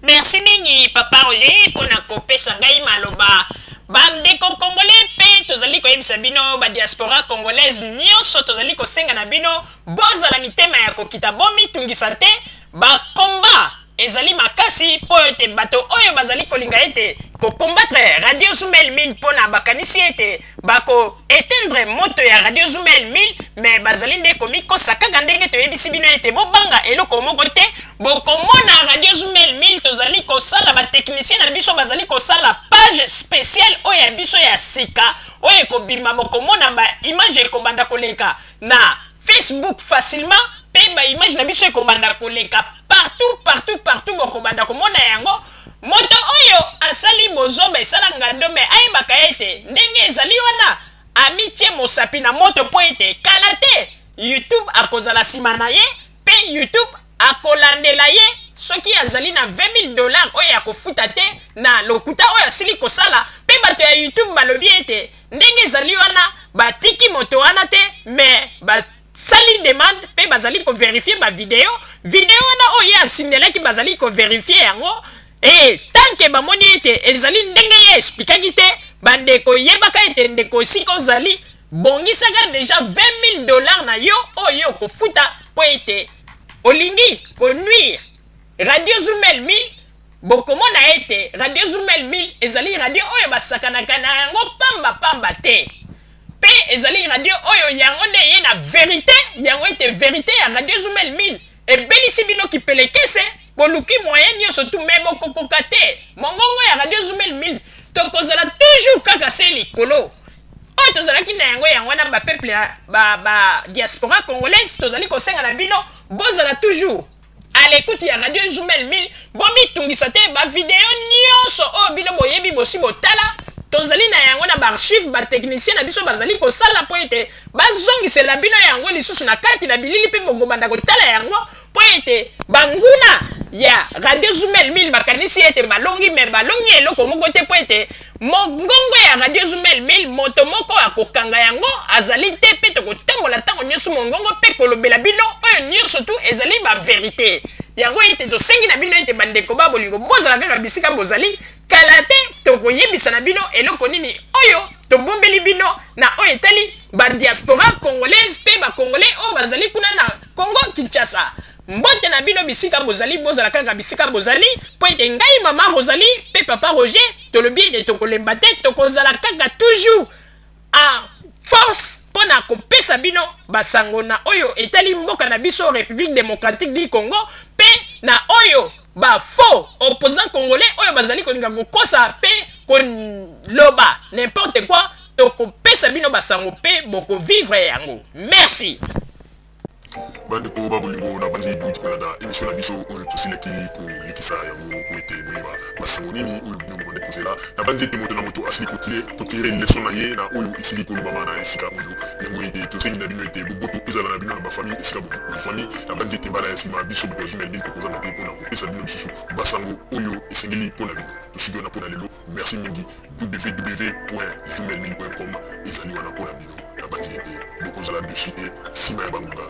Merci mingi papa Roger pour na kopesa ngai maloba. Bandeko congolais pe tozali koyebisa bino ba diaspora congolaise nyonso tozali kosenga na bino bozala mitema ya kokita bomi tungisa te ba combat ezali makasi po ete bato oyo bazali kolinga ete ko combattre Radio Zoumel 1000 pona bakanisi ete bako éteindre moto ya Radio Zoumel 1000 mais bazali nde komiko sakaka ndenge toyebisi bino ete bobanga eloko moko te bokomona Radio Zoumel 1000 tozali kosala ba technicien na biso bazali kosala page spéciale oyo ya biso ya sika oyo kobima bokomona ba image ekobanda koleka na Facebook facilement pe ba image na biso ekobanda koleka partout bokobanda komona yango moto oyo asali bozoba esala ngando me ayebaka ete ndenge ezali wana amitié mosapi na moto po ete kala te YouTube akozala nsima na ye pe YouTube akolandela ye soki azali na $20,000 oyo akofuta te na lokuta oyo asili kosala pe bato ya YouTube balobi ete ndenge ezali wana batiki moto wana te me sali demande pe bazali ko vérifier ba video wana oyo asindelaki bazali ko vérifier yango tant que bamoni ete ezali ndenge ye explikaki te bandeko yebaka ete ndeko siko ozali bongisaka deja $20,000 na yo oyo kofuta po ete olingi konuire Radio Zoumel 1000 bokomona ete Radio Zoumel 1000 ezali radio oyo basakanaka na yango pamba te pe ezali radio oyo yango nde ye na vérité yango ete vérité ya Radio Zoumel 1000 ebelisi bino kipelekese boluki moyen nyonso tu me bokokoka te mongongo ya Radio Zoumel 1000 tokozala toujours kaka se likolo oyo tozalaki na yango wana bapeuple ba diaspora congolaise tozali kosenga na bino bozala toujours à l'écoute ya Radio Zoumel 1000 bomitungisa te bavideo nyonso oyo bino boyebi bosi botala tozali na yango na baarchive batechnicien na biso bazali kosala po ete bazongisela bino yango lisusu na kati na bilili mpe bokobanda kotala yango po ete banguna ya Radio Zoumel 1000 bakanisi ete balongi me balongi eloko moko te po ete mongongo ya Radio Zoumel 1000 moto moko akokanga yango azali te mpe tokotambola ntango nyonso mongongo mpe kolobela bino oyo nyonso tu ezali baverité yango ete tosengi na bino ete bandeko ba bolingo bozala kaka bisika bozali kala te tokoyebisa na bino eloko nini oyo tobombeli bino na oyo etali badiaspora congolaise mpe bacongolais oyo bazali kuna na Congo Kinshasa mbote na bino bisika bozali bozala kaka bisika bozali po ete ngai mama Rosalie mpe papa Roger tolobi ete tokolemba te tokozala kaka toujours a force pona kopesa bino basango na oyo etali mboka na biso République démocratique du Congo pe na oyo ba faux opposant congolais oyo bazali kolinga kokosa pe koloba n'importe quoi tokopesa bino basango pe boko vivre yango merci bandeko babolingo na bandi duti kolanda émission na biso oyo tosilaki kolekisa yango po ete boyeba basango nini oyo bino bokonde kozela na bandi ete moto na moto asili kotire leson na ye na oyo esili kolobama na esika oyo yango ete tosengi na bino ete boboto ezala na bino na bafamille esika bozwani na bandi ete mbala ya nsima biso bato ya Zoumel 1000 tokozanga te mpona kopesa bino lisusu basango oyo esengeli mpona bino tosiki wana mpona lelo merci mingi www.zoumel1000.com ezali wana mpona bino na bandi ete bokozala dessus te nsima ya bangonga